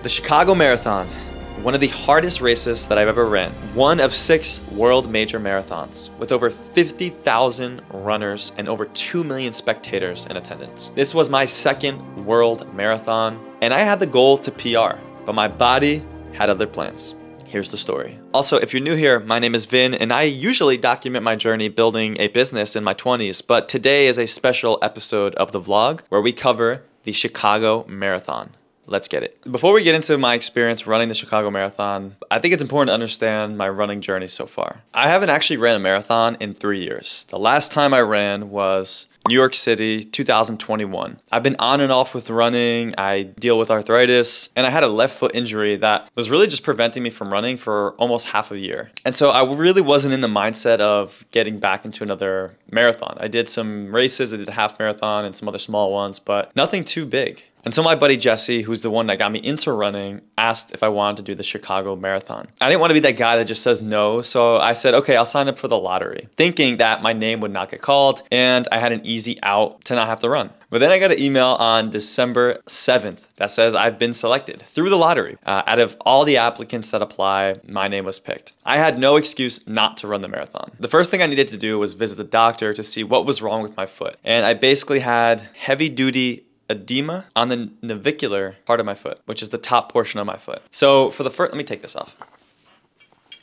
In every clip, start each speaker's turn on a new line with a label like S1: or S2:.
S1: The Chicago Marathon, one of the hardest races that I've ever ran. One of 6 world major marathons with over 50,000 runners and over 2 million spectators in attendance. This was my second world marathon and I had the goal to PR, but my body had other plans. Here's the story. Also, if you're new here, my name is Vin and I usually document my journey building a business in my 20s, but today is a special episode of the vlog where we cover the Chicago Marathon. Let's get it. Before we get into my experience running the Chicago Marathon, I think it's important to understand my running journey so far. I haven't actually ran a marathon in 3 years. The last time I ran was New York City, 2021. I've been on and off with running. I deal with arthritis and I had a left foot injury that was really just preventing me from running for almost half a year. And so I really wasn't in the mindset of getting back into another marathon. I did some races, I did a half marathon and some other small ones, but nothing too big. Until my buddy Jesse, who's the one that got me into running, asked if I wanted to do the Chicago Marathon. I didn't want to be that guy that just says no, so I said, okay, I'll sign up for the lottery, thinking that my name would not get called and I had an easy out to not have to run. But then I got an email on December 7th that says I've been selected through the lottery. Out of all the applicants that apply, my name was picked. I had no excuse not to run the marathon. The first thing I needed to do was visit the doctor to see what was wrong with my foot. And I basically had heavy-duty edema on the navicular part of my foot, which is the top portion of my foot. So for the first, let me take this off.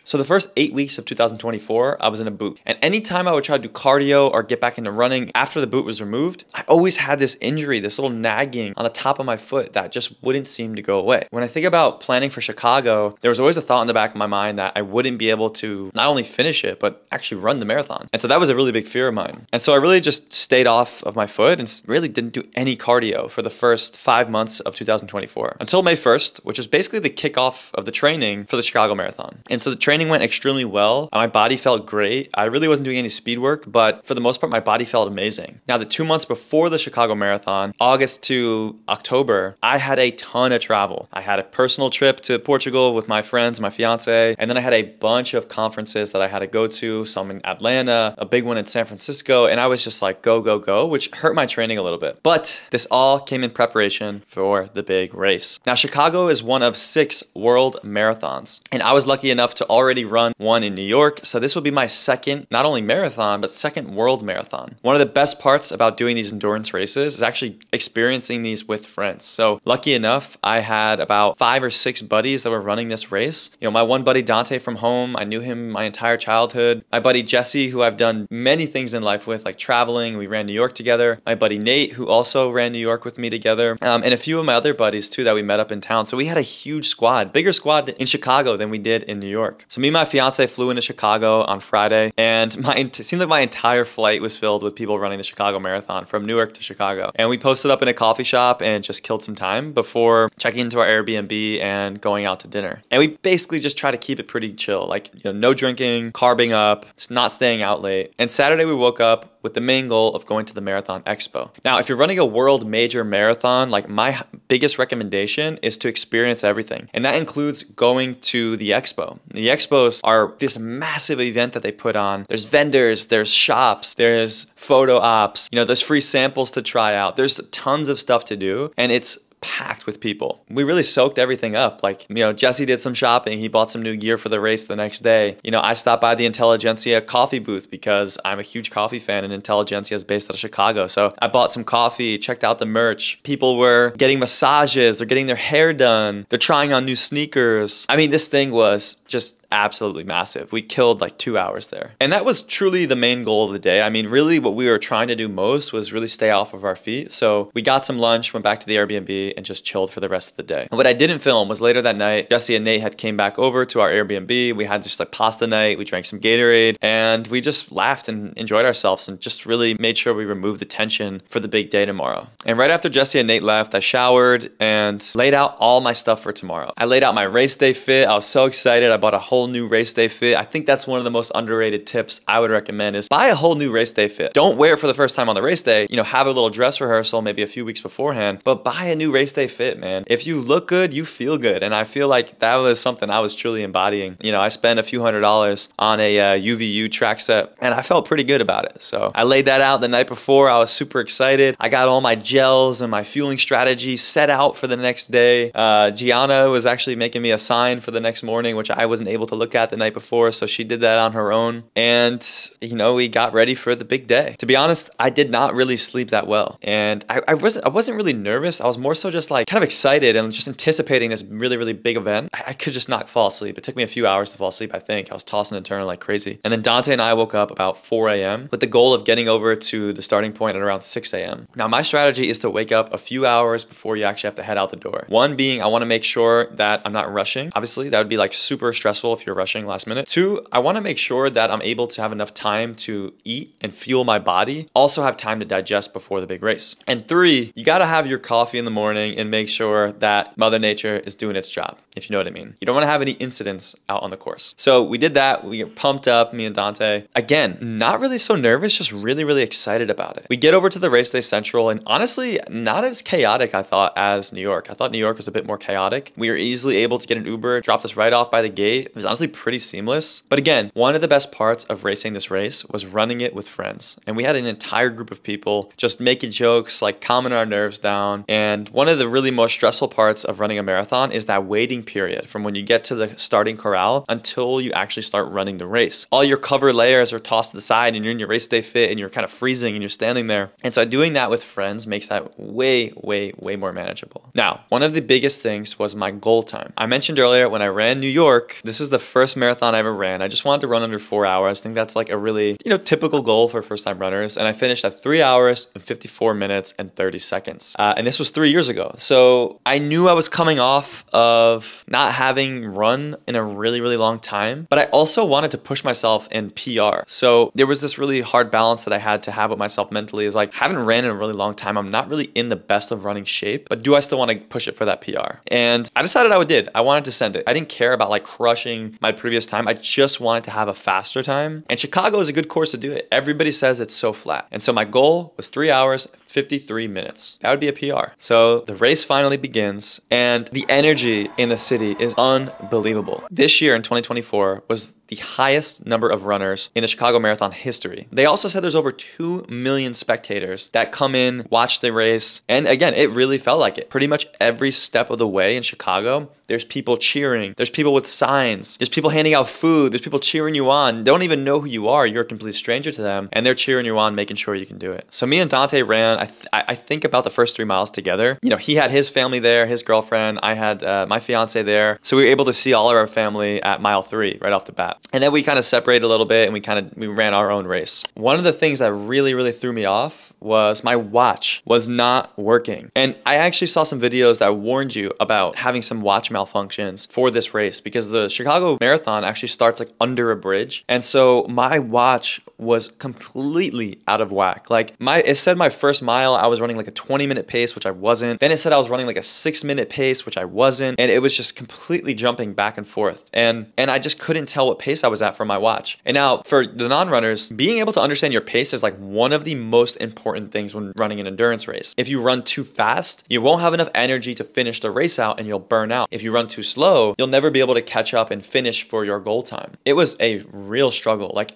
S1: So the first 8 weeks of 2024, I was in a boot. And anytime I would try to do cardio or get back into running after the boot was removed, I always had this injury, this little nagging on the top of my foot that just wouldn't seem to go away. When I think about planning for Chicago, there was always a thought in the back of my mind that I wouldn't be able to not only finish it, but actually run the marathon. And so that was a really big fear of mine. And so I really just stayed off of my foot and really didn't do any cardio for the first 5 months of 2024 until May 1st, which is basically the kickoff of the training for the Chicago Marathon. And so the training went extremely well. My body felt great. I really wasn't doing any speed work, but for the most part, my body felt amazing. Now, the 2 months before the Chicago Marathon, August to October, I had a ton of travel. I had a personal trip to Portugal with my friends, my fiance, and then I had a bunch of conferences that I had to go to, some in Atlanta, a big one in San Francisco, and I was just like, go, go, go, which hurt my training a little bit. But this all came in preparation for the big race. Now, Chicago is one of 6 world marathons, and I was lucky enough to already run one in New York, so this will be my second, not only marathon, but second world marathon. One of the best parts about doing these endurance races is actually experiencing these with friends. So lucky enough, I had about 5 or 6 buddies that were running this race. You know, my one buddy Dante from home, I knew him my entire childhood. My buddy Jesse, who I've done many things in life with, like traveling, we ran New York together. My buddy Nate, who also ran New York with me together, and a few of my other buddies too that we met up in town. So we had a huge squad, bigger squad in Chicago than we did in New York. So me and my fiance flew into Chicago on Friday, and it seemed like my entire flight was filled with people running the Chicago Marathon from Newark to Chicago. And we posted up in a coffee shop and just killed some time before checking into our Airbnb and going out to dinner. And we basically just try to keep it pretty chill, like, you know, no drinking, carbing up, not staying out late. And Saturday we woke up with the main goal of going to the Marathon Expo. Now, if you're running a world major marathon, like my biggest recommendation is to experience everything. And that includes going to the Expo. The Expos are this massive event that they put on. There's vendors, there's shops, there's photo ops, you know, there's free samples to try out. There's tons of stuff to do and it's packed with people. We really soaked everything up. Like, you know, Jesse did some shopping. He bought some new gear for the race the next day. You know, I stopped by the Intelligentsia coffee booth because I'm a huge coffee fan and Intelligentsia is based out of Chicago. So I bought some coffee, checked out the merch. People were getting massages. They're getting their hair done. They're trying on new sneakers. I mean, this thing was just absolutely massive. We killed like 2 hours there. And that was truly the main goal of the day. I mean, really what we were trying to do most was really stay off of our feet. So we got some lunch, went back to the Airbnb and just chilled for the rest of the day. And what I didn't film was later that night, Jesse and Nate had came back over to our Airbnb. We had just like pasta night. We drank some Gatorade and we just laughed and enjoyed ourselves and just really made sure we removed the tension for the big day tomorrow. And right after Jesse and Nate left, I showered and laid out all my stuff for tomorrow. I laid out my race day fit. I was so excited. I bought a whole whole new race day fit. I think that's one of the most underrated tips I would recommend is buy a whole new race day fit. Don't wear it for the first time on the race day. You know, have a little dress rehearsal maybe a few weeks beforehand, but buy a new race day fit, man. If you look good, you feel good. And I feel like that was something I was truly embodying. You know, I spent a few $100s on a UVU track set and I felt pretty good about it. So I laid that out the night before. I was super excited. I got all my gels and my fueling strategies set out for the next day. Gianna was actually making me a sign for the next morning, which I wasn't able to look at the night before. So she did that on her own. And, you know, we got ready for the big day. To be honest, I did not really sleep that well. And I wasn't really nervous. I was more so just like kind of excited and just anticipating this really, really big event. I could just not fall asleep. It took me a few hours to fall asleep, I think. I was tossing and turning like crazy. And then Dante and I woke up about 4 a.m. with the goal of getting over to the starting point at around 6 a.m. Now, my strategy is to wake up a few hours before you actually have to head out the door. One being, I want to make sure that I'm not rushing. Obviously, that would be like super stressful if you're rushing last minute. Two, I want to make sure that I'm able to have enough time to eat and fuel my body. Also have time to digest before the big race. And three, you got to have your coffee in the morning and make sure that Mother Nature is doing its job, if you know what I mean. You don't want to have any incidents out on the course. So we did that. We get pumped up, me and Dante. Again, not really so nervous, just really, really excited about it. We get over to the race day central and honestly, not as chaotic, I thought, as New York. I thought New York was a bit more chaotic. We were easily able to get an Uber, dropped us right off by the gate. It was honestly pretty seamless. But again, one of the best parts of racing this race was running it with friends. And we had an entire group of people just making jokes, like calming our nerves down. And one of the really most stressful parts of running a marathon is that waiting period from when you get to the starting corral until you actually start running the race. All your cover layers are tossed to the side and you're in your race day fit and you're kind of freezing and you're standing there. And so doing that with friends makes that way, way, way more manageable. Now, one of the biggest things was my goal time. I mentioned earlier when I ran New York, this was the first marathon I ever ran. I just wanted to run under 4 hours. I think that's like a really, typical goal for first time runners. And I finished at 3 hours and 54 minutes and 30 seconds. And this was 3 years ago. So I knew I was coming off of not having run in a really, really long time, but I also wanted to push myself in PR. So there was this really hard balance that I had to have with myself mentally is like, I haven't ran in a really long time. I'm not really in the best of running shape, but do I still want to push it for that PR? And I decided I did. I wanted to send it. I didn't care about like crushing my previous time. I just wanted to have a faster time. And Chicago is a good course to do it. Everybody says it's so flat. And so my goal was 3 hours, 53 minutes. That would be a PR. So the race finally begins and the energy in the city is unbelievable. This year in 2024 was the highest number of runners in the Chicago Marathon history. They also said there's over 2 million spectators that come in, watch the race. And again, it really felt like it. Pretty much every step of the way in Chicago, there's people cheering. There's people with signs. There's people handing out food. There's people cheering you on. Don't even know who you are. You're a complete stranger to them. And they're cheering you on, making sure you can do it. So me and Dante ran, I think about the first 3 miles together. He had his family there, his girlfriend. I had my fiance there. So we were able to see all of our family at mile 3 right off the bat. And then we kind of separated a little bit and we ran our own race. One of the things that really, really threw me off was my watch was not working. And I actually saw some videos that warned you about having some watch malfunctions for this race because the Chicago Marathon actually starts like under a bridge. And so my watch was completely out of whack. Like it said my first mile, I was running like a 20-minute pace, which I wasn't. Then it said I was running like a 6-minute pace, which I wasn't. And it was just completely jumping back and forth. And I just couldn't tell what pace I was at from my watch. And now for the non-runners, being able to understand your pace is like one of the most important things when running an endurance race. If you run too fast, you won't have enough energy to finish the race out and you'll burn out. If you run too slow, you'll never be able to catch up and finish for your goal time. It was a real struggle. Like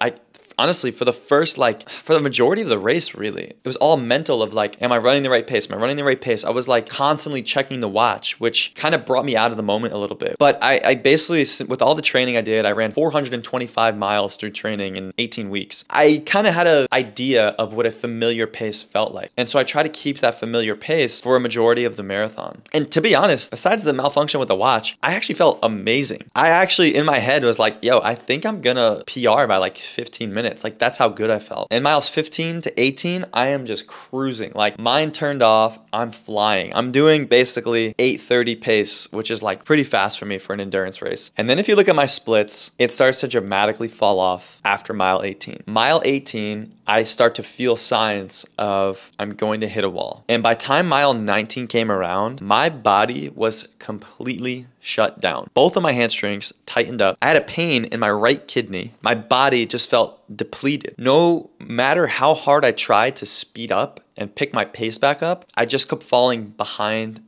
S1: honestly, for the majority of the race, really, it was all mental of like, am I running the right pace? Am I running the right pace? I was like constantly checking the watch, which kind of brought me out of the moment a little bit. But I basically, with all the training I did, I ran 425 miles through training in 18 weeks. I kind of had an idea of what a familiar pace felt like. And so I try to keep that familiar pace for a majority of the marathon. And to be honest, besides the malfunction with the watch, I actually felt amazing. I actually, in my head, was like, yo, I think I'm gonna PR by like 15 minutes. minutes. Like, that's how good I felt. And miles 15 to 18, I am just cruising. Like, mine turned off, I'm flying. I'm doing basically 8:30 pace, which is like pretty fast for me for an endurance race. And then if you look at my splits, it starts to dramatically fall off after mile 18. Mile 18, I start to feel signs of I'm going to hit a wall. And by time mile 19 came around, my body was completely shut down. Both of my hamstrings tightened up. I had a pain in my right kidney. My body just felt depleted. No matter how hard I tried to speed up and pick my pace back up, I just kept falling behind.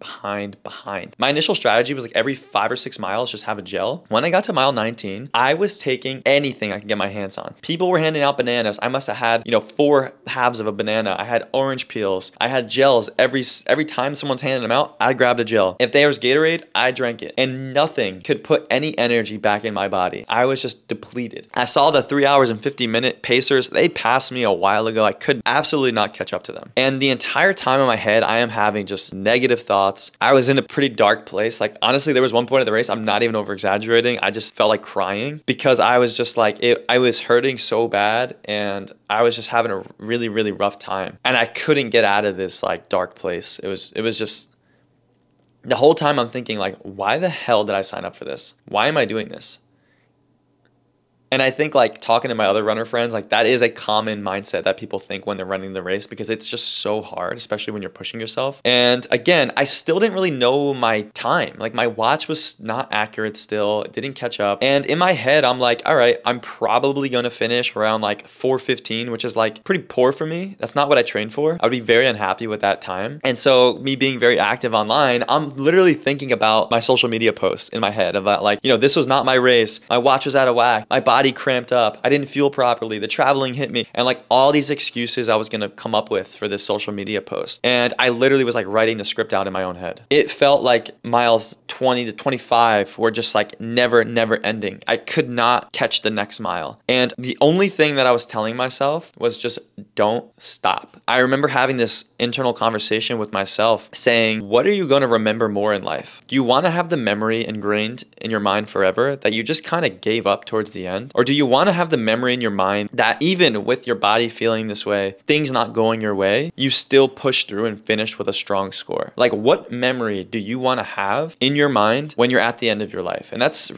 S1: My initial strategy was like every 5 or 6 miles, just have a gel. When I got to mile 19, I was taking anything I could get my hands on. People were handing out bananas. I must have had, 4 halves of a banana. I had orange peels. I had gels. Every time someone's handing them out, I grabbed a gel. If there was Gatorade, I drank it. And nothing could put any energy back in my body. I was just depleted. I saw the 3 hours and 50-minute pacers. They passed me a while ago. I could absolutely not catch up to them. And the entire time in my head, I am having just negative thoughts. I was in a pretty dark place. Like, honestly, there was one point of the race, I'm not even over exaggerating, I just felt like crying because I was just like, I was hurting so bad and I was just having a really, really rough time. And I couldn't get out of this like dark place. It was just, the whole time I'm thinking like, why the hell did I sign up for this? Why am I doing this? And I think like talking to my other runner friends, like that is a common mindset that people think when they're running the race because it's just so hard, especially when you're pushing yourself. And again, I still didn't really know my time. Like my watch was not accurate still. It didn't catch up. And in my head, I'm like, all right, I'm probably going to finish around like 4:15, which is like pretty poor for me. That's not what I trained for. I would be very unhappy with that time. And so me being very active online, I'm literally thinking about my social media posts in my head about like, this was not my race. My watch was out of whack. My body cramped up. I didn't fuel properly. The traveling hit me. And like all these excuses I was going to come up with for this social media post. And I literally was like writing the script out in my own head. It felt like miles 20 to 25 were just like never ending. I could not catch the next mile. And the only thing that I was telling myself was just don't stop. I remember having this internal conversation with myself saying, what are you going to remember more in life? Do you want to have the memory ingrained in your mind forever that you just kind of gave up towards the end? Or do you want to have the memory in your mind that even with your body feeling this way, things not going your way, you still push through and finish with a strong score? Like what memory do you want to have in your mind when you're at the end of your life? And that's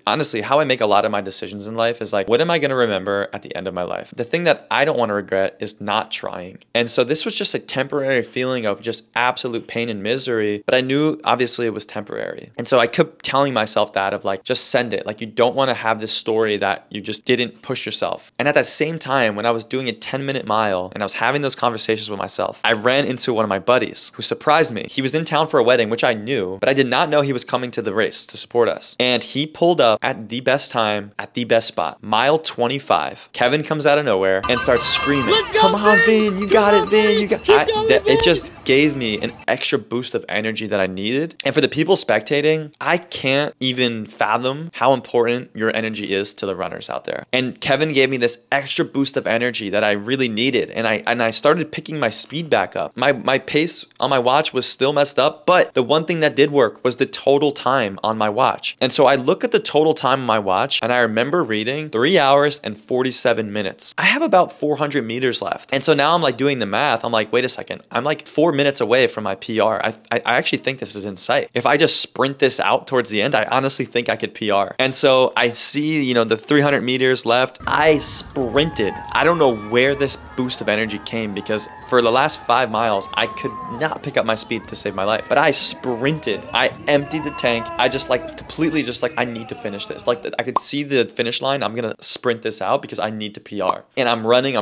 S1: honestly how I make a lot of my decisions in life is like, what am I going to remember at the end of my life? The thing that I don't want to regret is not trying. And so this was just a temporary feeling of just absolute pain and misery, but I knew obviously it was temporary. And so I kept telling myself that of like, just send it. Like you don't want to have this story that you just didn't push yourself. And at that same time, when I was doing a 10-minute mile and I was having those conversations with myself, I ran into one of my buddies who surprised me. He was in town for a wedding, which I knew, but I did not know he was coming to the race to support us. And he pulled up at the best time, at the best spot. Mile 25. Kevin comes out of nowhere and starts screaming, come on, Vin, you got it, Vin, you got it. It just gave me an extra boost of energy that I needed. And for the people spectating, I can't even fathom how important your energy is to the runners out there. And Kevin gave me this extra boost of energy that I really needed. And I started picking my speed back up. My pace on my watch was still messed up, but the one thing that did work was the total time on my watch. And so I look at the total time on my watch and I remember reading 3 hours and 47 minutes. I have about 400 meters left. And so now I'm like doing the math. I'm like, wait a second. I'm like 4 minutes away from my PR. I actually think this is in sight. If I just sprint this out towards the end, I honestly think I could PR. And so I see, the 300 meters left. I sprinted. I don't know where this boost of energy came because for the last 5 miles, I could not pick up my speed to save my life. But I sprinted. I emptied the tank. I just like completely just like, I need to finish this. Like I could see the finish line. I'm going to sprint this out because I need to PR. And I'm running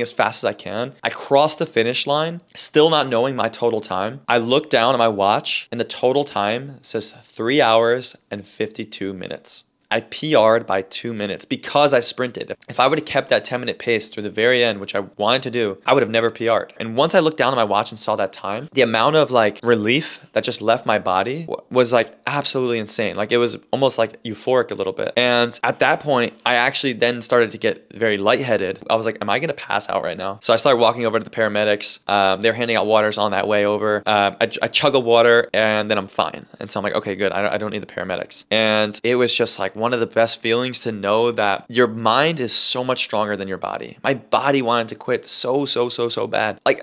S1: as fast as I can. I crossed the finish line, still not knowing my total time. I look down at my watch and the total time says 3 hours and 52 minutes. I PR'd by 2 minutes because I sprinted. If I would have kept that 10-minute pace through the very end, which I wanted to do, I would have never PR'd. And once I looked down at my watch and saw that time, the amount of like relief that just left my body was like absolutely insane. Like it was almost like euphoric a little bit. And at that point, I actually then started to get very lightheaded. I was like, am I going to pass out right now? So I started walking over to the paramedics. They're handing out waters on that way over. I chug a water and then I'm fine. And so I'm like, okay, good. I don't need the paramedics. And it was just like, one of the best feelings to know that your mind is so much stronger than your body. My body wanted to quit so bad. Like,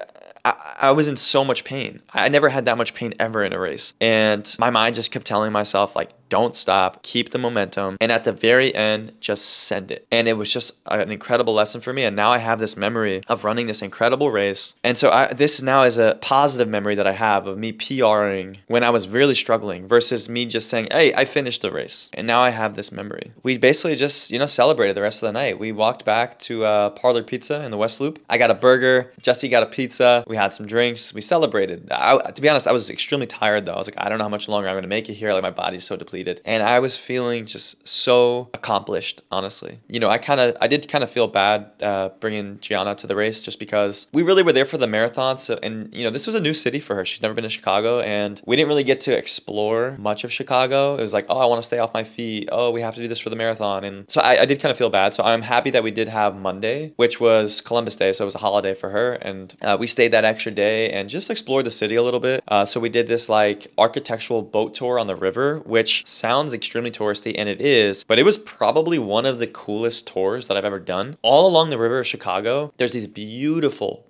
S1: I was in so much pain. I never had that much pain ever in a race. And my mind just kept telling myself, like, don't stop, keep the momentum. And at the very end, just send it. And it was just an incredible lesson for me. And now I have this memory of running this incredible race. And so this now is a positive memory that I have of me PRing when I was really struggling versus me just saying, hey, I finished the race. And now I have this memory. We basically just, celebrated the rest of the night. We walked back to Parlor Pizza in the West Loop. I got a burger. Jesse got a pizza. We had some drinks. We celebrated. To be honest, I was extremely tired though. I was like, I don't know how much longer I'm going to make it here. Like, my body's so depleted. And I was feeling just so accomplished, honestly. I did kind of feel bad bringing Gianna to the race just because we really were there for the marathon. So, and this was a new city for her. She's never been to Chicago, and we didn't really get to explore much of Chicago. It was like, oh, I want to stay off my feet. Oh, we have to do this for the marathon. And so I did kind of feel bad. So I'm happy that we did have Monday, which was Columbus Day. So it was a holiday for her. And we stayed that extra day and just explored the city a little bit. So we did this like architectural boat tour on the river, which sounds extremely touristy, and it is, but it was probably one of the coolest tours that I've ever done. All along the river of Chicago, there's these beautiful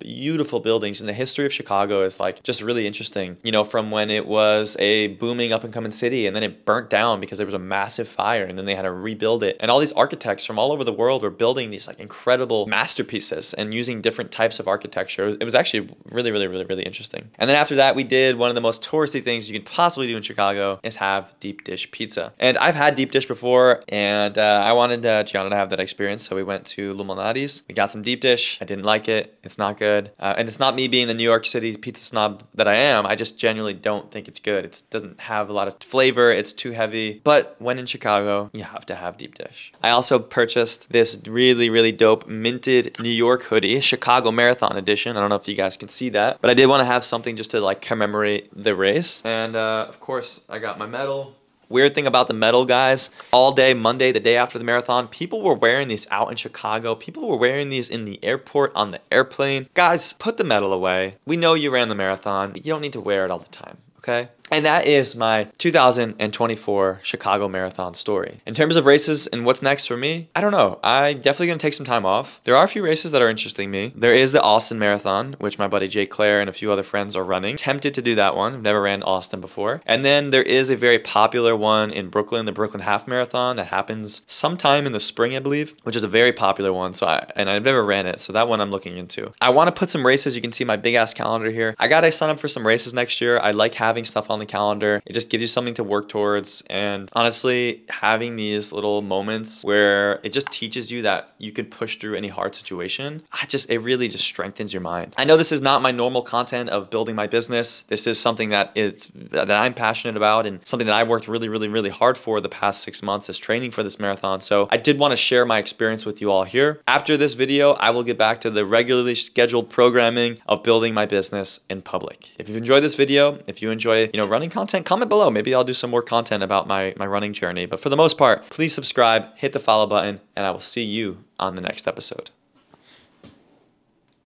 S1: buildings, and the history of Chicago is like just really interesting. From when it was a booming up and coming city, and then it burnt down because there was a massive fire, and then they had to rebuild it. And all these architects from all over the world were building these like incredible masterpieces and using different types of architecture. It was actually really interesting. And then after that, we did one of the most touristy things you can possibly do in Chicago is have deep dish pizza. And I've had deep dish before, and I wanted Gianna to have that experience, so we went to Luminati's. We got some deep dish. I didn't like it. It's not good. And it's not me being the New York City pizza snob that I am. I just genuinely don't think it's good. It doesn't have a lot of flavor. It's too heavy. But when in Chicago, you have to have deep dish. I also purchased this really dope minted New York hoodie, Chicago Marathon edition. I don't know if you guys can see that, but I did want to have something just to like commemorate the race. And of course, I got my medal. Weird thing about the medal, guys, all day Monday, the day after the marathon, people were wearing these out in Chicago. People were wearing these in the airport, on the airplane. Guys, put the medal away. We know you ran the marathon, but you don't need to wear it all the time, okay? And that is my 2024 Chicago Marathon story. In terms of races and what's next for me, I don't know. I'm definitely going to take some time off. There are a few races that are interesting me. There is the Austin Marathon, which my buddy Jay Claire and a few other friends are running. Tempted to do that one. I've never ran Austin before. And then there is a very popular one in Brooklyn, the Brooklyn Half Marathon, that happens sometime in the spring, I believe, which is a very popular one. And I've never ran it, so that one I'm looking into. I want to put some races. You can see my big ass calendar here. I got to sign up for some races next year. I like having stuff on the calendar. It just gives you something to work towards, and honestly, having these little moments where it just teaches you that you can push through any hard situation, it really just strengthens your mind. I know this is not my normal content of building my business. This is something that I'm passionate about, and something that I worked really hard for the past 6 months as training for this marathon. So I did want to share my experience with you all here. After this video, I will get back to the regularly scheduled programming of building my business in public. If you've enjoyed this video, if you enjoy running content, comment below. Maybe I'll do some more content about my running journey. But for the most part, please subscribe, hit the follow button, and I will see you on the next episode.